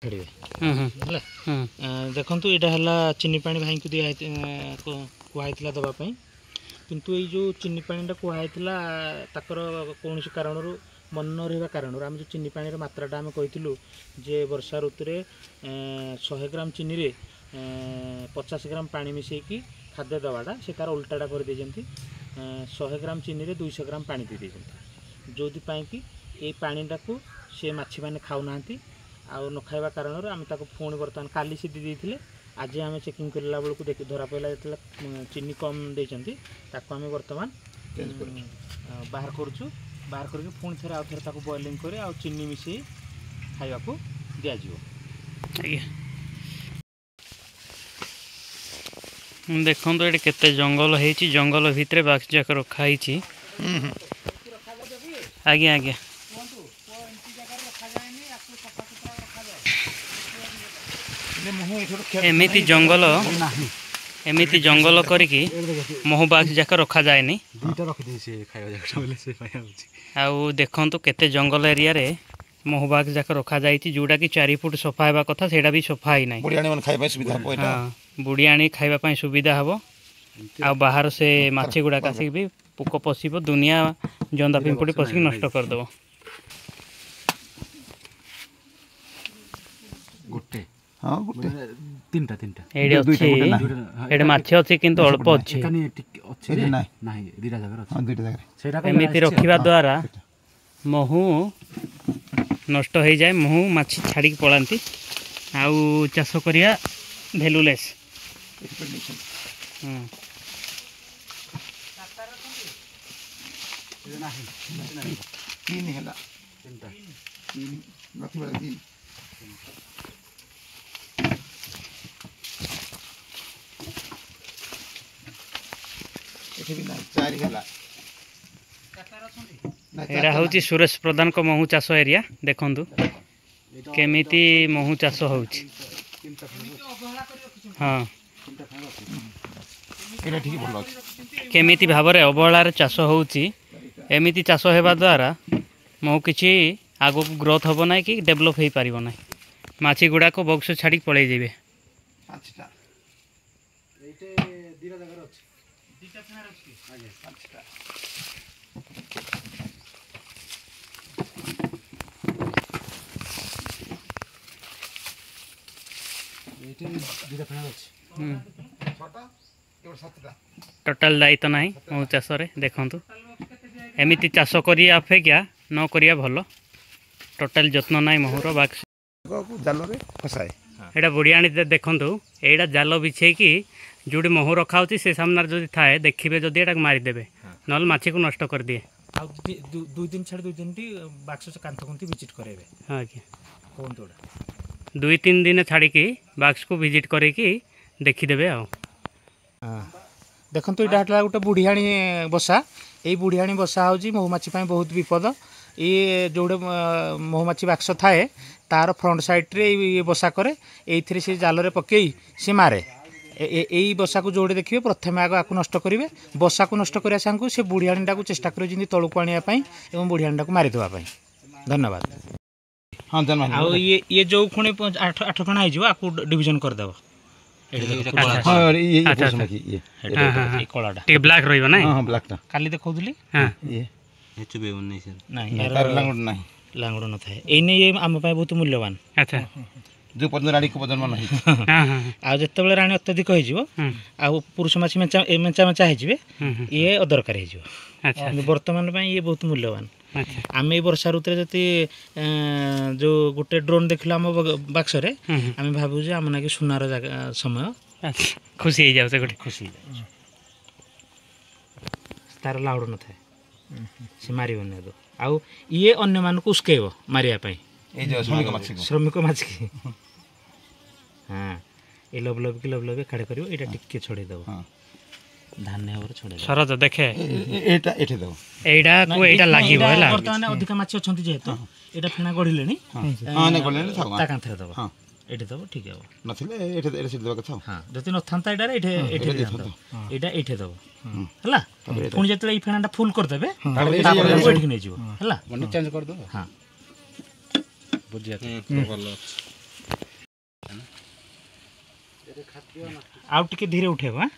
देखु यहाँ चीनी पा भाई को दिया कहुई दवापाई किंतु ये जो चीनी पाटा कहुई कौन कारण मन न रहा कारण आम जो चीनी पानी मात्राटा आम कही जे वर्षा ऋतु 100 ग्राम चीनी रे 50 ग्राम पानी मिसेकी खाद्य दवाटा से तार उल्टाटा कर 100 ग्राम चीनी रे 200 ग्राम पानी दे जो कि ये पानीटा को सी माछी मैंने खाऊना आउ न खाଇବା कारणରୁ ଆମେ ତାକୁ ପୁଣି ବର୍ତ୍ତମାନ କାଲି ସିଧି ଦେଇଥିଲେ ଆଜି ଆମେ ଚେକିଂ କରିଲା ବେଳକୁ ଦେଖି ଧରା ପଇଲା ଯେତେବେଳେ ଚିନି କମ୍ ଦେଇଛନ୍ତି ତାକୁ ଆମେ ବର୍ତ୍ତମାନ ବାହାର କରୁଛୁ ବାହାର କରିକି ପୁଣି ଥରେ ଆଉ ଥରେ ତାକୁ ବଏଲିଂ କରି ଆଉ ଚିନି ମିଶେଇ ଖାଇବାକୁ ଦିଆଯିବ। ଆଜ୍ଞା ଦେଖନ୍ତୁ ଏଠି କେତେ ଜଙ୍ଗଲ ହେଇଛି ଜଙ୍ଗଲ ଭିତରେ ବାକ୍ସ ଯାକ ରଖା ହେଇଛି। ଆଜ୍ଞା ଆଜ୍ଞା एमिति जंगल करिकी महू बाक्स जाक रखा जाए आउ देखंतु केते जंगल एरिया रे महू बाक्स जाक रखा जाए जोटा कि 4 फुट सफा होगा कथा सेटा भी सफा ही नहीं बुढ़ियाणी खाइबा सुविधा हम आ बाहर से माछी गुड़ाक आसिक भी पोक पशिब दुनिया जंदा पिंपुड़ी पशिक नष्ट करदेव। हाँ तीनटा माछ अच्छी किंतु अल्प अच्छी एमती रखा द्वारा महू नष्ट हो जाए महू माछी छाड़ी पलांती आउ चाष करिया भैल्यूलेस। एटा हूँ सुरेश प्रधान को महू चाष एरिया देखंतु केमिति महू चाष होउछि। हाँ केमिति भाव में अवहेला चाष होउछि एमिति चाष हेबा द्वारा महू किछि आगो ग्रोथ हबो ना कि डेवलप हो पारिबो ना माछी गुड़ा को बक्स छाड़ी पड़े जाइबे। टोटाल दायित्व ना महू चाष देखु एमती चाष करिया अपेक्षा न करिया भल टोटाल जत्न ना महूर बाक्स एटा बुढ़ियाणी देखु एटा जाल बिछे कि जोटी महू रखा से सामने जो थाए देखिए जदि एटा मारिदेवे ना माछी को नष्ट कर दिए। 2 दिन छाड़ 2 दिन बाक्स कांथकुंती विजिट करेबे। हाँ क्या कहतु 2-3 दिन छाड़ी बाक्स को विजिट करके देखीदेवे। देखो यहाँ गोटे बुढ़ियाणी बसा यही बुढ़ियाणी बसा हूँ महुमाछी बहुत विपद ये जोड़े महुमाछी बाक्स थाए तार फ्रंट साइड्रे ये बसा करे ये से जाल पकई सी मारे यही बसा को जोड़े देखिए प्रथम आग आपको नष्ट करेंगे बसा को नष्ट करने सांग से बुढ़ियाणीटा को चेष्टा करें तलू आने बुढ़ियाणीटा को मारिदेवा। धन्यवाद। हाँ ये जो खुणी 8 फणा हो डिविजन करदेव ब्लैक रही काली देखी लांगड़ न था ये आम बहुत मूल्यवान। अच्छा जो राणी को जन्म नहीं आते राणी अत्यधिक हो पुरुष माछी मेचा मेचा मेचा हो ये अदरकार हो बर्तमान ये बहुत मूल्यवान। आम वर्षा ऋतु जति जो गोटे ड्रोन देखल आम बाक्स आम भावु आम ना कि सुनार समय खुशी हो जाए गोटे खुशी तार लाउड न था से मारन आउ ये अन्य मानक उस्केब मारे श्रमिक माछी हाँ ये लबलबी खाड़े कर टिके छड़े दब धान्य छड़े सरज देखे बर्तमान अधिक माछी अच्छा जेहेतु यहाँ फेणा गढ़ले कांथरे दब ये दब ठीक है हाँ जब न था ये दब है पुणी जो फेणाटा फुल करदे नहीं चेंज कर हाँ बुझिया आउ टिके धीरे उठेब हाँ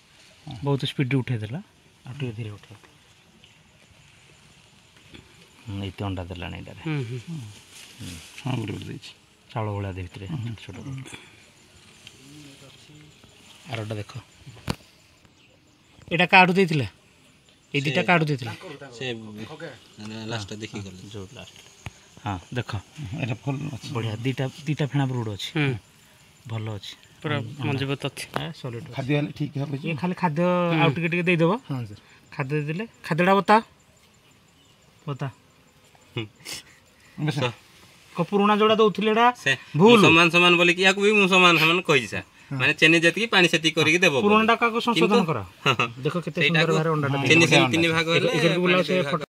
बहुत स्पीड उठे देला आउ टिके धीरे उठेब एते अंडा देलानी एटारे हाँ गोटे गोटे देछि चाउल भलिया दे भितरे छोट आरटा देख एटा काढु देथिले ए दिटा काढु देथिले से लास्ट देखि गले जो लास्ट हाँ देख এটা ফুল আছে बढ़िया दीटा दीटा फेणा ब्रूड अच्छी भल अच्छी पूरा मजबूत अच्छे सॉलिड ଖାଦ୍ୟ ହେଲେ ଠିକ୍ ହେବ ଯେ ये खाली खाद्य आउ टिके टिके देदेव ହଁ ସାର୍ खाद्य देदेले खाद्यटा बता बता ବେଶ को पुराना जोड़ा दउथिले एटा से भूल समान समान बोली कि याकू भी मु समान समान कहि सा माने चेनी जति पानी सेति करी के देबो पुराना का को संशोधन करा देखो केते सुंदर भारे अंडाटा चेनी से तीन भाग होले एकर बुला से फोटो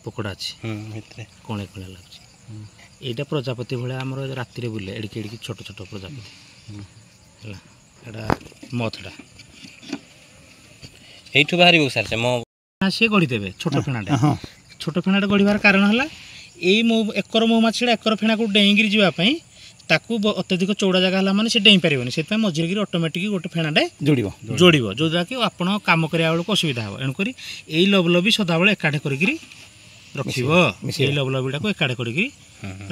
पकोड़ा अछि भितरे कोणे कोणे लागछि एटा प्रजापति भले हमर राति रे बुले एडकी एडकी छोट छोट प्रजापति हला एटा मथडा एठु बाहरी बो सर से मो से गड़ी देबे छोट फेणाटा ହଁ छोट फेणाटा गड़ीबार कारण हला एई मो एकर मो माछड़ा एकर फेणा को डेंगिरी जीवा पई ताकू अत्यधिक चौड़ा जगह हला माने से डेई परिबनी सेत मझिर गिरी ऑटोमेटिक गोटे फेणाटा ଯୋଡ଼ିବ जोड़िबो जो कि आपण काम करिया बेलको असुविधा हो एणु करी एई लवलबी सदा बेले एकाठे करिगिरी रखिबो एई लवलबीटा को एकाठे करिगिरी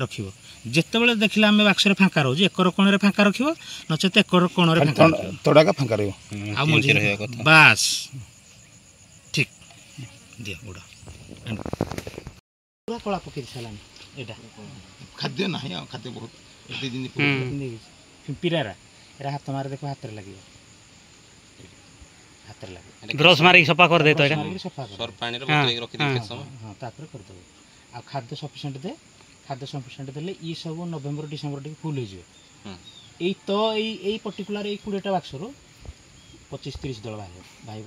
रखिबो जेते बेले देखिला हमें बाक्सरे फांका रहउजी एकर कोणरे फांका रखिबो नचेत एकर कोणरे फांका रखिबो ତଡ଼ାକା ଫାଙ୍କା ରହିବ आ मझिर रहया କଥା बास ठीक दिया गुड़ा पूरा कला पकई सालानी एटा ଖାଦ୍ୟ ନାହିଁ ଆଉ ଖାଦ୍ୟ ବହୁତ ଦୁଇ ଦିନ पिरारा एरा हाथ मारे देखो हाथ रे लागियो हाथ रे लागियो ब्रश मारी सफा कर दे तो एटा मारिकी सफा कर सर पानी रे बतई रखि दे के समय हां तापर कर दो आ खाद्य सफिशिएंट दे खाद्य सफिशिएंट देले ई सब नवंबर डिसेंबर टिक फुल हो जियो एई तो एई पर्टिकुलर एई 20 टा बाक्सरो 25 30 दल भाई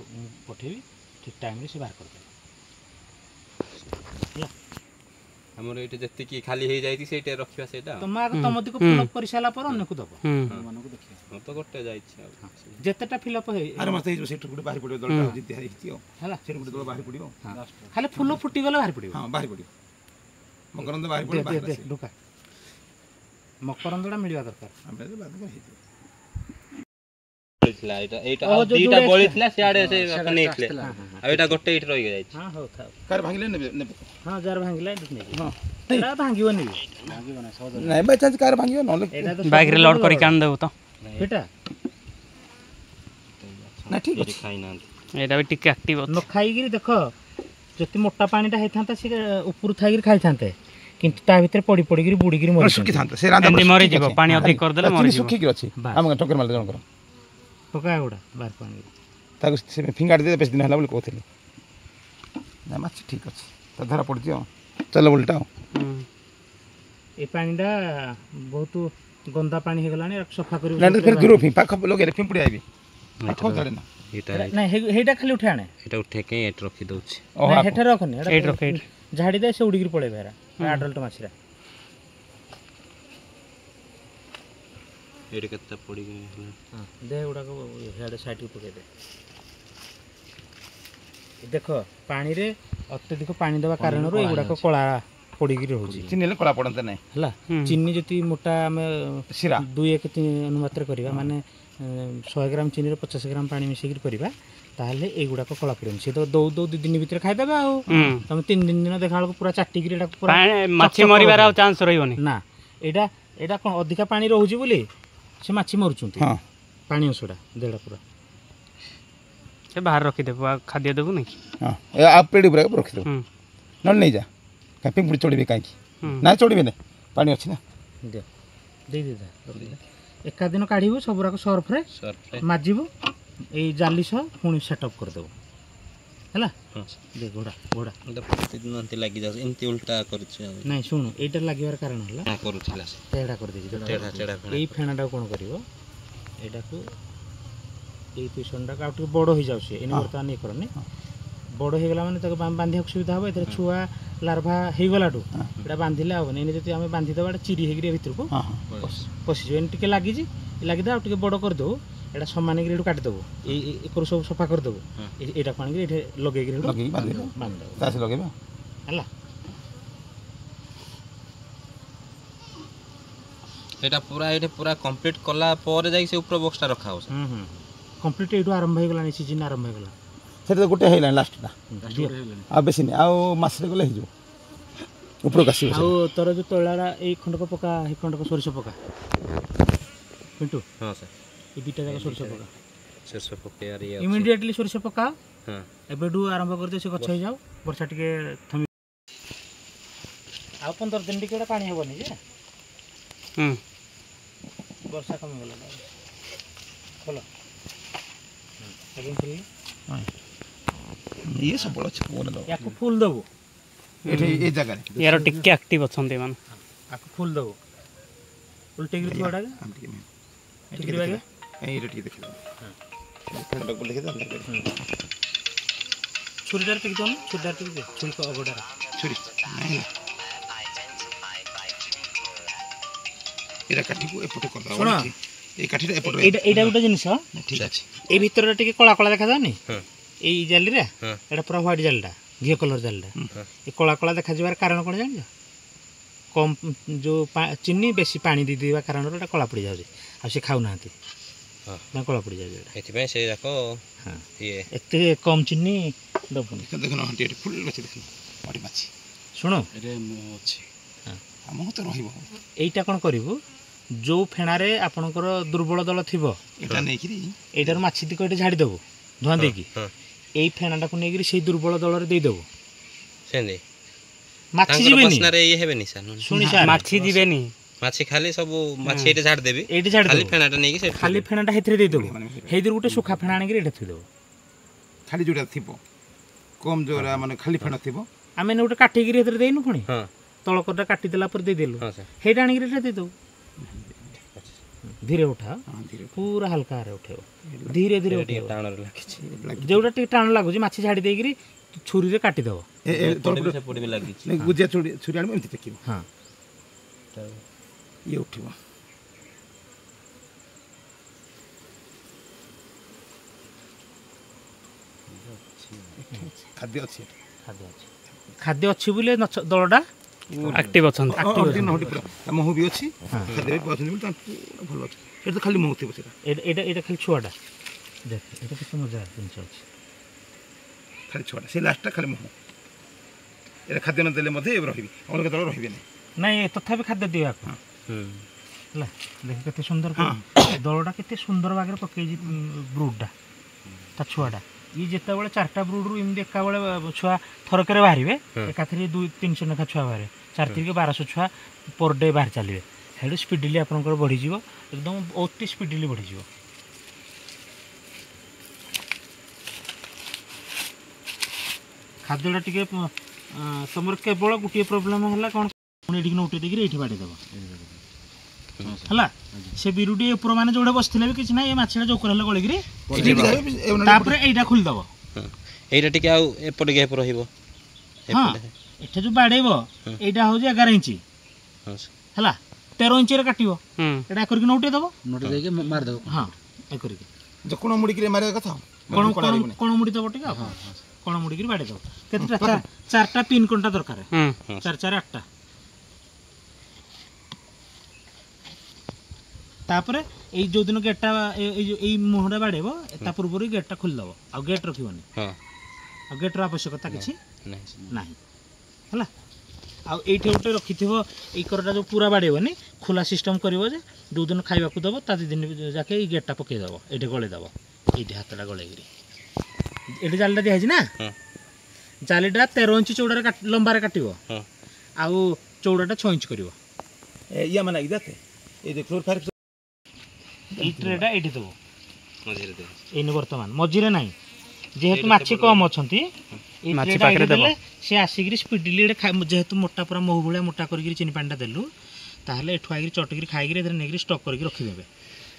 पठेबी ठीक टाइम रे से बाहर कर दे हमर एटे जति की खाली हे जाईती सेटे रखिबा सेटा तम आग तमति को फिल अप करि साला पर अन्य को दबो मानको देखिया हम तो गोटे जाईछि जेतेटा फिल अप हे ଆରେ ମାସ ହେଇଯିବ ସେଇଠୁ ଗୋଟେ ବାହାରି ପଡ଼ିବ ଦଳଟା ଜିତି ହେଇଛି ଆଉ हला ସେଇଠୁ ଗୋଟେ ଦଳ ବାହାରି ପଡ଼ିବ खाली फुल फुटी गले बाहर पड़िबो ହଁ ବାହାରି ପଡ଼ିବ ମକରନ୍ଦ ବାହାରି दे ପଡ଼ିବ दे ବାହାରି दे ढोका मकरंदड़ा मिलवा दरकार ଆମେ ବାଦ ହେଇଯିବ ଥିଲା ଏଟା ଏଟା ଓ, ଯୋଉ ଦିଟା ଯୋଉ ବଳି extra- ଥିଲା ସିଆଡେ ସେ ନେଇଥିଲେ ଆଉ ଏଟା गोटे ଏଠି ରହି जाईछि हां हो था କାହାର ଭାଙ୍ଗିଲେ ନେବେ ନେବେ हां जार भांगिला एट नै ହଁ एटा भांगियो नै ନାଇଁ ବାଇ ଚାନ୍ସ କାହାର ଭାଙ୍ଗିବ ନହେଲେ एटा तो बाइक रे लोड करी कान देबो तो बेटा ନା ଠିକ୍ ଅଛି खाई ना एटा भी टिके एक्टिव न खाइगिरी देखो जति मोटा पानीटा हेथांता से ऊपर थागिरी खाइथांते किंतु ता भीतर पड़ी पड़ीगिरी बुड़ीगिरी मरि ଶୁଖିଥାନ୍ତା ସେ ରାନ୍ଧା एंदी मरि जीवो पानी अधिक कर देले मरि जीवो ଶୁଖିକି ଅଛି ବାସ୍। ଆମ ଟୋକେର ମାଲ ଜଣଙ୍କର पका गुडा बाहर पानी ତାକୁ ସେ ଫିଙ୍ଗାଡ଼ି ଦେବେ ବେଶୀ ଦିନ ହେଲା ବୋଲି କହୁଥିଲି ନା ମାଛ ଠିକ୍ ଅଛି ତା ଧରା ପଡ଼ିଛି ଆଉ ଚାଲ ବୋଲଟା ଆଉ ए पानीटा बहुत गंदा पानी हे गलानी सफा करी ନା ଫେର ଦୂର ପାଖ ଲଗେଇଲେ ପିମ୍ପୁଡ଼ି ଆଇବି ପାଖ ଛାଡ଼େ ना ଏଟା नहीं हेटा खाली उठा आने ଏଟା उठे के एट रखि दउछि ओहो नहीं हेटा रखनी एट रख एट झाड़ी दे से उड़ीगिरी पळे बेरा अडल्ट माछरा एटे कत्ता पड़ी गई हां दे उडा को हेड साइड को पके दे देखो पानी रे अत्यधिक पानी देवा कारण रो एगुडा को कळा पड़ीगिरी रहउची ଚିନି ହେଲେ କଳା ପଡ଼ନ୍ତେ ନାହିଁ हला चीनी जति मोटा हमें ଶିରା 2-1 अनुमात्र करिवा माने 100 ग्राम चीनी रे 50 ग्राम पानी मिसेकी करिवा ताहले एगुडा को कळा पड़न से तो दो दो दिन भीतर खाइ देबा आ तुम 3 दिन देखा को पूरा चाटी गिरी एटा पूरा माछी मरिबार आ चांस रहिबोनी ना एटा एटा कोन अधिका पानी रहउची बोली से माछी मरुचुंती ହଁ पानी असुडा देड़ा पूरा से बाहर रखि देबो खाद्य देबो नै ହଁ ଏ ଆଉ ପେଡ଼ି ଉପରେ ରଖିଦେବୁ ନହେଲେ ନେଇଯା କାହିଁ ପିମ୍ପୁଡ଼ି ଚଢ଼ିବେ କାହିଁକି ନା ଚଢ଼ିବେ ନା ପାଣି ଅଛି ନା दे दे दे एका दिन काढिबो सबरा को सर्फ रे सर्फ माजिबो ए जाली सह पुणी सेटअप कर देबो हला हां दे घोड़ा घोड़ा एटा प्रतिदिन अंति लागि जाउ एंति उल्टा करछि नहीं शुण एटा लागिबार कारण हला ना करूथिला से तेडा कर देछि टेढ़ा टेढ़ा एई फेणाटा कोन करिवो एटा को एई पिसनटा का आउट बड़ हो जाउ से एने वर्तमान नै करने बड़ हो गेला माने तको बांधिया सुविधा हो एतरे छुआ लार्भा हे गलाटू एटा बांधिले हो ने जति हमें बांधि दबा चिरी हेगिरी भितर को ହଁ ହଁ पसि जो एन टिके लागि जी लागि दा टिके बड़ कर दो एटा समान गिरी काट देबो ए एकर सब सफा कर देबो एटा पानी गिरी एठे लगे गिरी ଲଗେଇକି ବାନ୍ଧିଦେବେ बांध देबो ତା ସେ ଲଗେଇବା हला সেটা পুরা এটি পুরা কমপ্লিট কলা পরে যাই সে উপর বক্সটা রখা হচ্ছে কমপ্লিট এইଠୁ ଆରମ୍ଭ ହେଇଗଲାଣି ସିଜିନ୍ ଆରମ୍ଭ ହେଇଗଲା ସେଟା ତ ଗୋଟେ ହେଇଗଲାଣି ଲାଷ୍ଟଟା ଆଉ ବେଶୀ ନାହିଁ ଆଉ ମାସରେ ଗଲେ ହେଇଯିବ ଉପରକୁ ଆସିବ ଆଉ ତୋର ଯୋଉ ତଳାଟା ଏଇ ଖଣ୍ଡକ ପକା ଏଇ ଖଣ୍ଡକ ସୋରିଷ ପକା ପିଣ୍ଟୁ ହଁ ସାର୍ এই দুইটা ଜାକ ସୋରିଷ ପକା ଶୀର୍ଷ ପକେଇବାର ଇଏ ଇମିଡିଏଟଲି ସୋରିଷ ପକା ହଁ ଏବେଠୁ ଆରମ୍ଭ କରିଦିଅ ସେ ଗଛ ହେଇଯାଉ ବର୍ଷା ଟିକେ ଥମି ଆଉ 15 ଦିନ ଟିକେ ଏଇଟା ପାଣି ହେବନି ଯେ ବର୍ଷା କମିଗଲା ଭଲ ଏବେ ଖୋଲିଲି ଇଏ ସବୁବେଳେ ଅଛି ପୁଅ ଦେବ ୟାକୁ ଫୁଲ ଦେବୁ ଏଠି ଏ ଜାଗାରେ यार टिके एक्टिव अछंती मान ୟାକୁ ଫୁଲ ଦେବୁ ଉଲଟେକିରି ଥୁଆଟା ଆମେ ଟିକେ ଠିକରି ବାଗେ ଏଇଟା ଟିକେ ଦେଖିଦେବ ଖଣ୍ଡକୁ ଲେଖିଦେବ ଛୁରୀଟାରେ ଟିକେ ଦେଉନ ଛୁରୀଟାରେ ଟିକେ ଦେ ଛୁରୀ ଅଗଡ଼ାରେ ଛୁରୀ ନାହିଁ ଏଇଟା କାଠିକୁ ଏପଟେ କରିଦେବ ଶୁଣ ଏଇ କାଠିଟା ଏପଟେ ଏଇଟା ଗୋଟେ ଜିନିଷ ଠିକ୍ ଅଛି ଏଇ ଭିତରଟା ଟିକେ କଳା କଳା ଦେଖାଯାଉନି ହଁ ଏଇ ଜାଲିରେ ହଁ ଏଇଟା ପୁରା ହ୍ୱାଇଟ୍ ଜାଲିଟା ଘିଅ କଲର୍ ଜାଲିଟା ଏ କଳା କଳା ଦେଖାଯିବାର କାରଣ କ'ଣ ଜାଣିଛ କମ୍ ଯେଉଁ ଚିନି ବେଶୀ ପାଣି ଦେଇଦେବା କାରଣରୁ ଏଇଟା କଳା ପଡ଼ିଯାଉଛି ଆଉ ସେ ଖାଉନାହାନ୍ତି ହଁ ନା କଳା ପଡ଼ିଯାଉଛି ଏଇଟା ଏଥିପାଇଁ ସେ ଯାକ ହଁ ଇଏ ଏତେ କମ୍ ଚିନି ଦେବୁନି ଦେଖୁନ ହଁ ଟିକେ ଫୁଲ ଅଛି ଦେଖୁନ ବଡ଼ି ମାଛି ଶୁଣ ଅଛି ଆମ ତ ରହିବ এইটা କ'ଣ କରିବୁ ଯେଉଁ ଫେଣାରେ ଆପଣଙ୍କର ଦୁର୍ବଳ ଦଳ ଥିବ ଏଇଟା ନେଇକିରି এইଟାରୁ ମାଛି ଦିକ ଏଠି ଝାଡ଼ିଦେବୁ ଧୂଆଁ ଦେଇକି ହଁ ଏଇ ଫେଣାଟାକୁ ନେଇକିରି ସେଇ ଦୁର୍ବଳ ଦଳରେ ଦେଇଦେବୁ ସେମିତି ମାଛି ତାଙ୍କର ଯିବେନି ବାସ୍ନାରେ ଇଏ ହେବେନି ସାର୍ ଶୁଣି ସାର୍ माछी जीवेनी ମାଛି ଖାଲି ସବୁ ମାଛି ଏଇଠି ଝାଡ଼ି ଦେବି ଏଇଠି ଖାଲି ଝାଡ଼ିଦେବୁ ଫେଣାଟା ନେଇକି ସେଠି ଖାଲି ଫେଣାଟା ସେଥିରେ ଦେଇଦେବୁ ସେଇଥିରୁ ଗୋଟେ ଶୁଖା ଫେଣା ଆଣିକିରି ଏଇଟା ଥୋଇଦେବୁ ଖାଲି ଯେଉଁଟା ଥିବ କମ୍ ଯେଉଁଟା ମାନେ ଖାଲି ଫେଣ ଥିବ ଆମେ ଏଇନେ ଗୋଟେ କାଟିକିରି ସେଥିରେ ଦେଇନୁ ପୁଣି ହଁ ତଳକରଟା କାଟିଦେଲା ପରେ ଦେଇଦେଲୁ ହଁ ସାର୍ ସେଇଟା ଆଣିକିରି ଏଇଟା ଦେଇଦେବୁ ଧୀରେ ଉଠାଅ ହଁ ଧୀରେ ପୁରା ହାଲକାରେ ଉଠେଇବ ଧୀରେ ଧୀରେ ଟିକେ ଉଠେଇବ ଟାଣରେ ଲାଗିଛି ଯେଉଁଟା ଟିକେ ଟାଣ ଲାଗୁଛି ମାଛି ଝାଡ଼ି ଦେଇକିରି ଛୁରୀରେ କାଟିଦେବ ସେପଟେ ବି ଲାଗିଛି ଗୁଜିଆ ଛୁରୀ ଆଣିବ ଏମିତି ଟେକିବ ହଁ ଇଏ ଉଠିବ ଖାଦ୍ୟ ଅଛି ଖାଦ୍ୟ ଅଛି ଖାଦ୍ୟ ଅଛି ବୋଲି ଦଳଟା एक्टिव अछंती ମହୁ ବି ଅଛି ଖାଦ୍ୟ ବି ପାଉଛନ୍ତି ବୋଲି ତାଙ୍କୁ ଭଲ ଅଛି ଏଠି ତ ଖାଲି ମହୁ ଥିବ ସେଟା ଏଇଟା ଏଇଟା ଖାଲି ଛୁଆଟା ଦେଖ ଏଇଟା କେତେ ମଜା ଜିନିଷ ଅଛି ଖାଲି ଛୁଆଟା ସେ ଲାଷ୍ଟଟା ଖାଲି ମହୁ ଏଇଟା ଖାଦ୍ୟ ନ ଦେଲେ ମଧ୍ୟ ଏବେ ରହିବି ଅଲଗା ଦଳ ରହିବେନି ନାଇଁ ତଥାପି ଖାଦ୍ୟ ଦିଆକୁ ହୁଁ ହେଲା ଦେଖ କେତେ ସୁନ୍ଦର ଦଳଟା କେତେ ସୁନ୍ଦର ଭାବରେ ପକେଇଛି ବ୍ରୁଡ଼ଟା ତା ଛୁଆଟା ଇଏ ଯେତେବେଳେ 4ଟା ବ୍ରୁଡ଼ରୁ ଏମିତି ଏକାବେଳେ ଛୁଆ ଥରକରେ ବାହାରିବେ ଏକାଥରେ 200-300 ଲେଖା ଛୁଆ ବାହାରିବେ 4-1200 ଛୁଆ ପର ଡେ ବାହାରି ଚାଲିବେ ସେଇଠୁ ସ୍ପିଡିଲି ଆପଣଙ୍କର ବଢ଼ିଯିବ ଏକଦମ ଅତି ସ୍ପିଡିଲି ବଢ଼ିଯିବ ଖାଦ୍ୟଟା ଟିକେ ତୁମର କେବଳ ଗୋଟିଏ ପ୍ରୋବ୍ଲେମ୍ ହେଲା କ'ଣ ପୁଣି ଏଠିକି ଉଠେଇ ଦେଇକିରି ଏଇଠି ବାଡ଼େଇ ଦେବ ହେଲା ସେ ବିରୁଟି ଉପର ମାନେ ଯୋଉଟା ବସିଥିଲେ ବି କିଛି ନାହିଁ ଏ ମାଛଟା ଯୋଉ ହେଲେ ଗଳିକିରି ତାପରେ ଏଇଟା ଖୋଲିଦେବ ଏଇଟା ଟିକେ ଆଉ ଏପଟେ ଗ୍ୟାପ୍ ରହିବ ହଁ ଏଠି ଯୋଉ ବାଡ଼େଇବ ଏଇଟା ହେଉଛି 11 ଇଞ୍ଚ ହେଲା 13 ଇଞ୍ଚରେ କାଟିବ ଏଇଟା କରିକି ନଉଟେଇ ଦେବ ନୋଟି ଦେଇକି ମାରିଦେବ ହଁ ଏ କରିକି କୋଣ ମୁଡ଼ିକିରେ ମାରିବା କଥା କଣ ମୁଡ଼ି ଦେବ ଟିକେ ଆଉ କଣ ମୁଡ଼ିକିରି ବାଡ଼େଇ ଦେବ କେତେଟା 4ଟା ପିନ୍ କଣ୍ଟା ଦରକାର 4-4-8ଟା ତାପରେ ଏଇ ଯୋଉଦିନ ଗେଟ୍ଟା ଏଇ ମୁହଁଟା ବାଡ଼େଇବ ତା ପୂର୍ବରୁ ଗେଟ୍ଟା ଖୋଲିଦେବ ଆଉ ଗେଟ୍ ରଖିବନି ଆଉ ଗେଟ୍ର ଆବଶ୍ୟକତା କିଛି ନାହିଁ ହେଲା ଆଉ ଏଇଠି ଗୋଟେ ରଖିଥିବ ଏଇ କରଟା ଯେଉଁ ପୁରା ବାଡ଼େଇବନି ଖୋଲା ସିଷ୍ଟମ୍ କରିବ ଯେ ଯେଉଁଦିନ ଖାଇବାକୁ ଦେବ ତା 2 ଦିନ ଯାକେ ଏଇ ଗେଟ୍ଟା ପକେଇଦେବ ଏଇଠି ଗଳେଇଦେବ ଏଇଠି ହାତଟା ଗଳେଇକିରି ଏଇଠି ଜାଲିଟା ଦିଆହେଇଛି ନା ଜାଲିଟା 13 ଇଞ୍ଚ ଚଉଡ଼ାରେ ଲମ୍ବାରେ କାଟିବ ଆଉ ଚଉଡ଼ାଟା 6 ଇଞ୍ଚ କରିବ ଇଏ ମାନେ ଇଦାତେ এই যে ক্লোরফায়ার এই ট্রেটা এইটি দেব এইনে বর্তমান মঝিরে নাই যেহেতু মাছি কম অছন্তি এই ট্রেটা এইটি দেলে সে আসিকি স্পিডলি যেহেতু মোটা পুরা মহু ভଳିଆ মোটা করিকি চিনি পানিটা দেলু তাহলে এঠু আইকি চটকিরি খাইকি এদের নেকি স্টক করিকি রଖିদেবে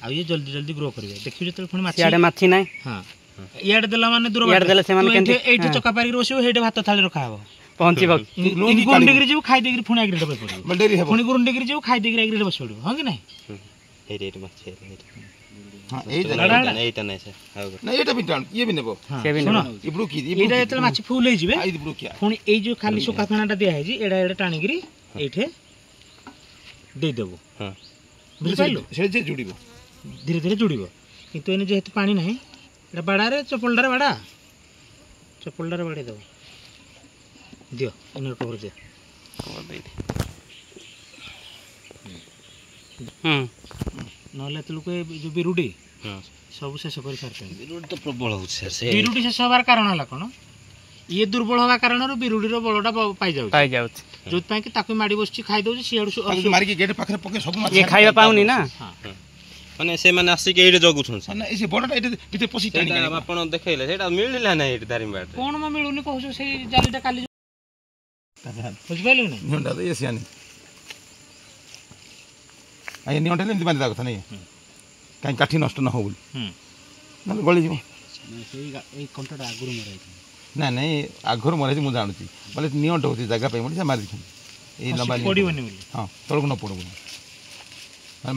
আর ইয়ে জলদি জলদি গ্রো করিবে দেখিও যেতে পুଣି মাছি ইয়াডে মাছি নাই হ্যাঁ ইয়াডে দেলা মানে দূর ইয়াডে দেলে সেমান কেንቲ এইটি চকা পারিକି বସିବ ହେଇଟେ ଭାତ ଥାଳି ରଖା ହବ ପହଞ୍ଚିବ ଗୁଣ୍ଡିକିରି ଯିବୁ ଖାଇ ଦେଇକିରି ପୁଣି ଆଗରେ ବସି ପଡ଼ିବ ডেরি হবে ପୁଣି ଗୁଣ୍ଡିକିରି ଯିବୁ ଖାଇ ଦେଇକିରି ଆଗରେ ବସି ପଡ଼ିବ ହଁ କି ନାହିଁ এইটা মাছ হ্যাঁ এইটা এইটা নাই স্যার না এটা বি টান ইয়ে বি নেব ସେ ବି ଶୁଣ ইব্রু কি এইটা যেତେବେଳେ ମାଛି ফুল ହେଇଯିବେ আই ইব্রু কি ପୁଣି ଏଇ ଯୋଉ ଖାଲି ଶୁଖା ଫେଣାଟା ଦିଆ ହେଇଛି ଏଇଟା ଟାଣିକିରି ଏଇଠି ଦେଇଦେବୁ ବୁଝିପାରିଲୁ ସେ ଯେ ଯୋଡ଼ିବ ଧୀରେ ଧୀରେ ଯୋଡ଼ିବ କିନ୍ତୁ ଏଇନେ ଯେହେତୁ ପାଣି ନାହିଁ ଏଇଟା ବାଡ଼ାରେ ଚପଲଟାରେ ବାଡ଼ା ଚପଲଟାରେ ବାଡ଼େଇ ଦେବ ଦିଅ ଏନେ କଭର ଦିଅ ନହେଲେ ଏତେବେଳକୁ ଏ ଯେଉଁ ବିରୁଡ଼ି ସବୁ ଶେଷ କରି ସାରିଛନ୍ତି ବିରୁଡ଼ି ତ ପ୍ରବଳ ହେଉଛି ସାର୍ ସେ ବିରୁଡ଼ି ଶେଷ ହେବାର କାରଣ ହେଲା କ'ଣ ଇଏ ଦୁର୍ବଳ ହେବା କାରଣରୁ ବିରୁଡ଼ିର ବଳଟା ପାଇଯାଉଛି ପାଇଯାଉଛି ଯେଉଁଥିପାଇଁ କି ତାକୁ ମାଡ଼ି ବସୁଛି ଖାଇଦେଉଛି ସିଆଡ଼ୁ ମାରିକି ଗେଟ୍ ପାଖରେ ପକେଇ ସବୁ ଇଏ ଖାଇବା ପାଉନି ନା ମାନେ ସେମାନେ ଆସିକି ଏଇଠି ଜଗୁଛନ୍ତି ସାର୍ ସେ ବଡ଼ଟା ଏଠି ଭିତରେ ପଶି ଟାଣି ସେଇଟା ଆପଣ ଦେଖେଇଲେ ସେଇଟା ମିଳିଲା ନାହିଁ ଏଇଠି ଦାରିଙ୍ଗବାଡ଼ିରେ କ'ଣ ମ ମିଳୁନି କହୁଛୁ ସେଇ ଜାଲିଟା କାଲି ବୁଝିପାରିଲୁ ନା ନିଅଣ୍ଟା ତ ଇଏ ସିଆନି ଆଜ୍ଞା ନିଅଣ୍ଟା ହେଲେ ଏମିତି ବାନ୍ଧିବା କଥା ନାଇଁ କାହିଁକି କାଠି ନଷ୍ଟ ନ ହଉ ବୋଲି ନହେଲେ ଗଳିଯିବ ଏଇ କଣ୍ଟାଟା ଆଗରୁ ମରାଇଛି ନାଇଁ ନାଇଁ ଆଗରୁ ମରାଇଛି ମୁଁ ଜାଣୁଛି ବୋଲେ ନିଅଣ୍ଟ ହେଉଛି ଜାଗା ପାଇଁ ବୋଲି ସେ ମାରି ଦେଇଛନ୍ତି ଏଇ ଲମ୍ବା ପଡ଼ିବନି ବୋଲି ହଁ ତଳକୁ ନ ପଡ଼ୁ ବୋଲି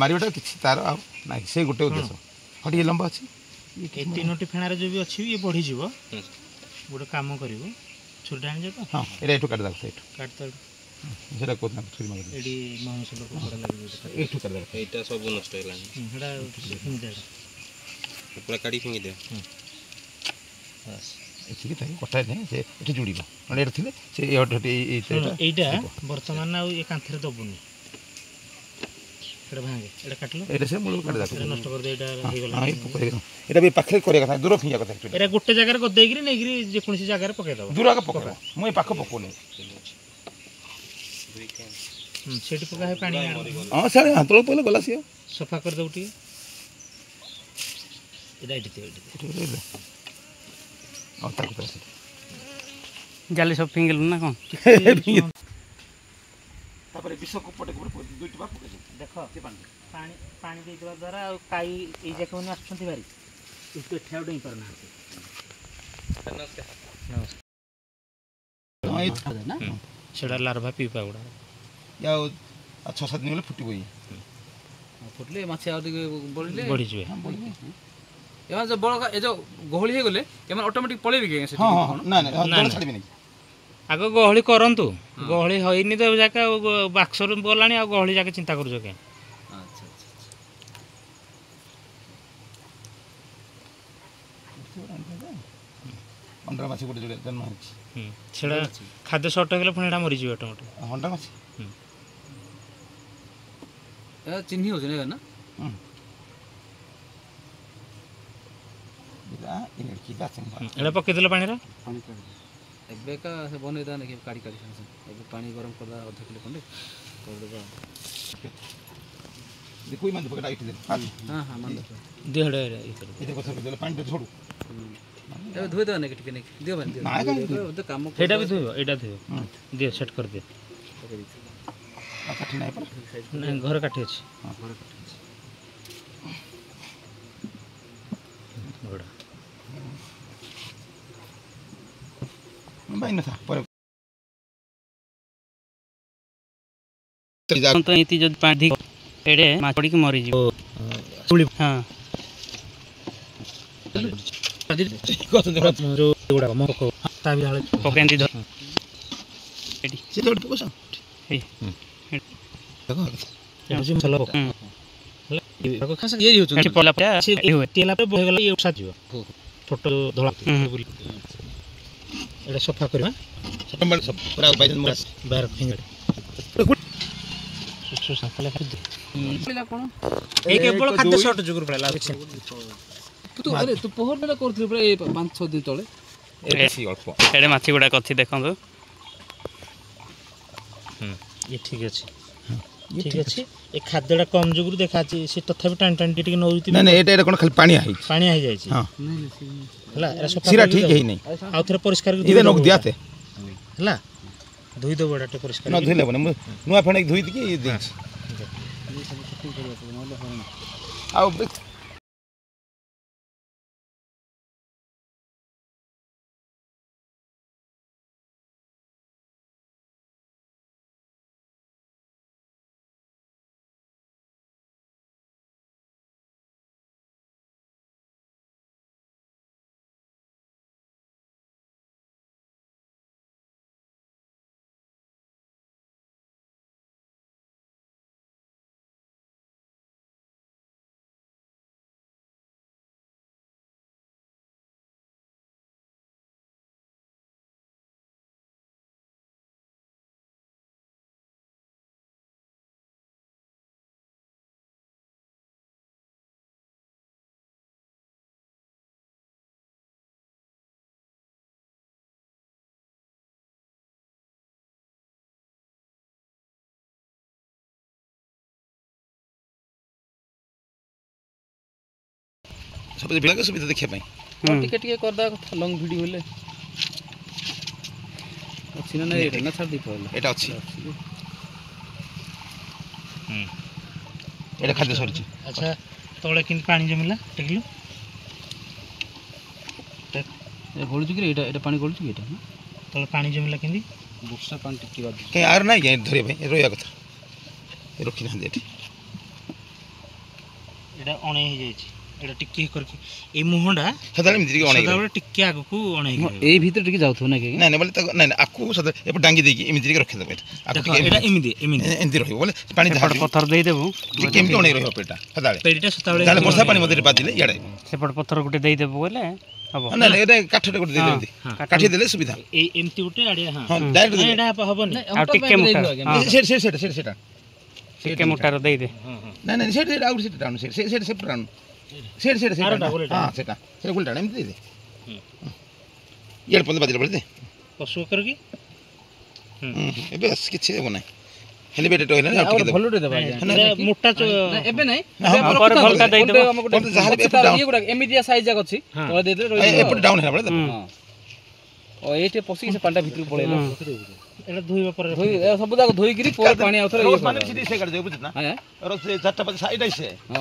ମାରିବାଟା କିଛି ତାର ଆଉ ନାହିଁ ସେ ଗୋଟେ ଉଦ୍ଦେଶ୍ୟ ହଁ ଟିକେ ଲମ୍ବା ଅଛି ଏଇ ତିନୋଟି ଫେଣାରେ ଯେଉଁ ବି ଅଛି ଇଏ ବଢ଼ିଯିବ ଗୋଟେ କାମ କରିବୁ ଛୁରୀଟା ଆଣିଛ ତ ହଁ ଏଇଟା ଏଠୁ କାଟିଦେବା ସେଇଠୁ କାଟିଦେବୁ ସେଇଟା କହୁଥିଲା ଛୁରୀ ମାରି ଏଠି ମହାଂସ ଲୋକ ପଡ଼ା ଲାଗିବ ଏଠୁ କାଟିଦେବା ଏଇଟା ସବୁ ନଷ୍ଟ ହେଇଗଲାଣି ସେଇଟା ଫିଙ୍ଗିଦେବ ପୁରା କାଢ଼ି ଫିଙ୍ଗି ଦିଅ ଏଠିକି ତାକୁ କଟା ନାହିଁ ସେ ଏଠି ଯୋଡ଼ିବ ନହେଲେ ଏଇଟା ଥିଲେ ସେ ଏଇଟା ବର୍ତ୍ତମାନ ଆଉ ଏ କାନ୍ଥରେ ଦେବୁନି ଏଇଟା ଭାଙ୍ଗେ ଏଇଟା କାଟିଲ ଏଇଟା ସେ ମୂଳକୁ କାଟିଦେବା ଏଇଟା ନଷ୍ଟ କରିଦେ ଏଇଟା ହେଇଗଲା ଏଇଟା ବି ପାଖରେ କରିବା କଥା ଦୂର ଫିଙ୍ଗିବା କଥା ଏଇଟା ଗୋଟେ ଜାଗାରେ ଗଦେଇକିରି ନେଇକିରି ଯେକୌଣସି ଜାଗାରେ ପକେଇଦେବ ଦୂର ଆଗ ପକେଇବା ମୁଁ ଏ ପାଖ ପକଉନି ସେଇଠି ପକା ହେ ପାଣି ହଁ ସାର୍ ହାତଳକୁ ପଡ଼ିଲେ ଗଲା ସିଏ ସଫା କରିଦେବୁ ଟିକେ ଏଇଟା ଏଇଠି ଥିବ ଏଇଠି ହଁ ତାକୁ ଜାଲି ସବୁ ଫିଙ୍ଗିଲୁ ନା କ'ଣ ତାପରେ ବିଷ ପଟେ ଦୁଇଟି ବା ପକେଇ ଦେଖ ପାଣି ପାଣି ଦେଇଦେବା ଦ୍ୱାରା ଆଉ କାଇ ଏଇ ଯାକ ମାନେ ଆସୁଛନ୍ତି ଭାରି କିନ୍ତୁ ଏଠି ଆଉ ଡେଇଁ ପାରୁନାହାନ୍ତି ସେଇଟା ଲାର୍ଭା ପିପା ଗୁଡ଼ା ଆଉ 6-7 ଦିନ ହେଲେ ଫୁଟିବ ଇଏ ଫୁଟିଲେ ମାଛ ଆଉ ଟିକେ ବଢ଼ିଲେ ବଢ଼ିଯିବେ ଏମାନେ ଯେଉଁ ବଳ ଏ ଯେଉଁ ଗହଳି ହେଇଗଲେ ଏମାନେ ଅଟୋମେଟିକ୍ ପଳେଇବେ କି ସେଠି ହଁ ହଁ ନାଇଁ ନାଇଁ ଛାଡ଼ିବେନି ଆଗ ଗହଳି କରନ୍ତୁ ଗହଳି ହେଇନି ତ ଯାକେ ଆଉ ବାକ୍ସରୁ ଗଲାଣି ଆଉ ଗହଳି ଯାକେ ଚିନ୍ତା କରୁଛ କାଇଁ ଆଚ୍ଛା ଅଣ୍ଡା ମାଛ ଗୋଟେ ଯୋଡ଼େ ଜନ୍ମ ହେଇଛି ସେଇଟା ଖାଦ୍ୟ ସର୍ଟ ହେଇଗଲେ ପୁଣି ଏଇଟା ମରିଯିବ ଅଟୋମେଟିକ୍ ଅଣ୍ଡା ମାଛ ଚିହ୍ନି ହେଉଛି ନା ଏଇଟା ପକେଇଦେଲ ପାଣିରେ ଏବେକା ସେ ବନେଇଦେବା ନାଇଁ କାଢ଼ି କାଢ଼ି ଏବେ ପାଣି ଗରମ କରିଦେବା ଅଧ କିଲୋ ଖଣ୍ଡେ କରିଦେବା ଦେଖୁଇ ମାନେ ପକେଟା ଏଇଠି ହଁ ଦେହଟା ଏଇଟା କଥା ଦେଲେ ପାଣିଟା ଛୋଡ଼ୁ ଏବେ ଧୋଇଦେବା ନାଇଁ ଟିକେ ନେଇକି ଦିଅ କାମ ସେଇଟା ବି ଧୋଇବ ଏଇଟା ଧୋଇବ ଦିଅ ସେଟ୍ କରିଦିଅ କାଠି ନାହିଁ ନାଇଁ ଘରେ କାଠି ଅଛି ବାଇ ନଥା ପରେ ତ ଏମିତି ଯଦି ପାଣି ଏଡ଼େ ମାଛ ପଡ଼ିକି ମରିଯିବ ହଁ ପକାନ୍ତି ଏଇଟା ସଫା କରିବା ବାହାର ଏଇ କେବଳ ଖାଦ୍ୟ ସର୍ଟ ଯୋଗୁଁ ପଳେଇଲା ତୁ ପହରଟା କରୁଥିଲୁ ପୁରା ଏଇ 5-6 ଦିନ ତଳେ ଅଳ୍ପ ଏଡ଼େ ମାଛ ଗୁଡ଼ାକ ଅଛି ଦେଖନ୍ତୁ ଇଏ ଠିକ୍ ଅଛି ଠିକ୍ ଅଛି ଏ ଖାଦ୍ୟଟା କମ୍ ଯୋଗୁଁ ଦେଖାଛି ସେ ତଥାପି ଟାଣି ଟାଣି ଟିକେ ନେଉଛି ନାଇଁ ନାଇଁ ଏଇଟା କ'ଣ ଖାଲି ପାଣିଆ ହେଇଛି ପାଣିଆ ହେଇଯାଇଛି ହେଲା ଏଇଟା ସଫା ସିରା ଠିକ୍ ହେଇନି ଆଉ ଥରେ ପରିଷ୍କାର ଇଏ ନକୁ ଦିଆତେ ହେଲା ଧୋଇଦେବ ଏଇଟା ଟିକେ ପରିଷ୍କାର ନ ଧୋଇଲେ ହେବନି ମୁଁ ନୂଆ ଫେଣିକି ଧୋଇକି ଦେଇଛି ଆଉ ସବୁ ଭିଡ଼ିଓ ସୁବିଧା ଦେଖିବା ପାଇଁ ଟିକେ ଟିକେ କରିଦେବା କଥା ଲଙ୍ଗ ଭିଡ଼ିଓ ହେଲେ ଅଛି ନା ନାଇଁ ଏଇଟା ନା ଛାଡ଼ି ଦେଇ ପଡ଼ିଲା ଏଇଟା ଅଛି ଏଇଟା ଖାଦ୍ୟ ସରିଛି ଆଚ୍ଛା ତଳେ କେମିତି ପାଣି ଜମିଲା ଦେଖିଲୁ ଏ ଗଳୁଛି କି ଏଇଟା ଏଇଟା ପାଣି ଗଳୁଛି କି ଏଇଟା ତଳେ ପାଣି ଜମିଲା କେମିତି ବର୍ଷା ପାଣି ଟିକେ ବାଜୁଛି କାହିଁ ଆର ନାହିଁ କାହିଁ ଧରିବା ପାଇଁ ରହିବା କଥା ରଖିନାହାନ୍ତି ଏଠି ଏଇଟା ଅଣେଇ ହେଇଯାଇଛି ଏଇଟା ଟିକେ କରିକି ଏଇ ମୁହଁଟା ସଦାବେଳେ ଏମିତି ଟିକେ ଅଣେଇ ସଦାବେଳେ ଟିକେ ଆଗକୁ ଅଣେଇ ଏଇ ଭିତରେ ଟିକେ ଯାଉଥିବ ନା କି ନାଇଁ ନାଇଁ ବୋଲେ ତାକୁ ନାଇଁ ଆକୁ ସଦାବେଳେ ଏପଟେ ଡାଙ୍ଗି ଦେଇକି ଏମିତି ଟିକେ ରଖିଦେବ ଏଇଟା ଆକୁ ଦେଖ ଟିକେ ଏଇଟା ଏମିତି ଏମିତି ଏମିତି ରହିବ ବୋଲେ ପାଣି ସେପଟେ ପଥର ଦେଇଦେବୁ ଟିକେ ଏମିତି ଅଣେଇ ରହିବ ପେଟା ସଦାବେଳେ ପେଡ଼ିଟା ସେତେବେଳେ ତାହେଲେ ବର୍ଷା ପାଣି ମଧ୍ୟ ବାଜିଲେ ଇଆଡ଼େ ସେପଟେ ପଥର ଗୋଟେ ଦେଇଦେବୁ ବୋଲେ ହବ ନାଇଁ ନାଇଁ ଏଇଟା କାଠଟେ ଗୋଟେ ଦେଇଦେବେ ଏମିତି କାଠି ଦେଲେ ସୁବିଧା ଏଇ ଏମିତି ଗୋଟେ ଆଡ଼ିଆ ହଁ ହଁ ଡାଇରେକ୍ଟ ଏଇଟା ହବନି ଆଉ ଟିକେ ମୋଟା ହଁ ସେଟା ଟିକେ ମୋଟାର ଦେଇଦେ ନାଇଁ ନାଇଁ ସେଟା ଆଉ ସେଟା ଟାଣୁ ସେଟା ସେପଟ ଟାଣୁ ସେଟା ଆରଟା ଗୋଲେଟା। ହଁ ସେଟା ଗୋଲଟା ଏମିତି ଦେଇଦେ ଇଆଡ଼େ ପର୍ଯ୍ୟନ୍ତ ବାଜିଲା ପରେ ଦେ ପଶୁ କରିକି ଏବେ କିଛି ହେବ ନାହିଁ ହେଲେ ବି ଏଟା ରହିଲା ଆଉ ଟିକେ ଦେବ ଭଲଟେ ଦେବା ମୋଟା ଏବେ ନାଇଁ ପରେ ଭଲଟା ଦେଇଦେବ ଯାହାର ବି ଏପଟେ ଇଏ ଗୁଡ଼ା ଏମିତିଆ ସାଇଜ୍ ଯାକ ଅଛି ତଳେ ଦେଇଦେଲେ ରହିଯିବ ଏପଟେ ଡାଉନ୍ ହେଲା ବେଳେ ଦେବ ଓ ଏଇଠି ପଶିକି ସେ ପାଣିଟା ଭିତରକୁ ପଳେଇଲା ଏଇଟା ଧୋଇବା ପରେ ସବୁ ଯାକ ଧୋଇକିରି ପରେ ପାଣି ଆଉ ଥରେ ଇଏ ମାନେ ସେ ଗାଡ଼ି ଯାଉ ବୁଝିଲ ନା ଆଜ୍ଞା 4ଟା 5 ସାଇଡ୍ ଆଇସେ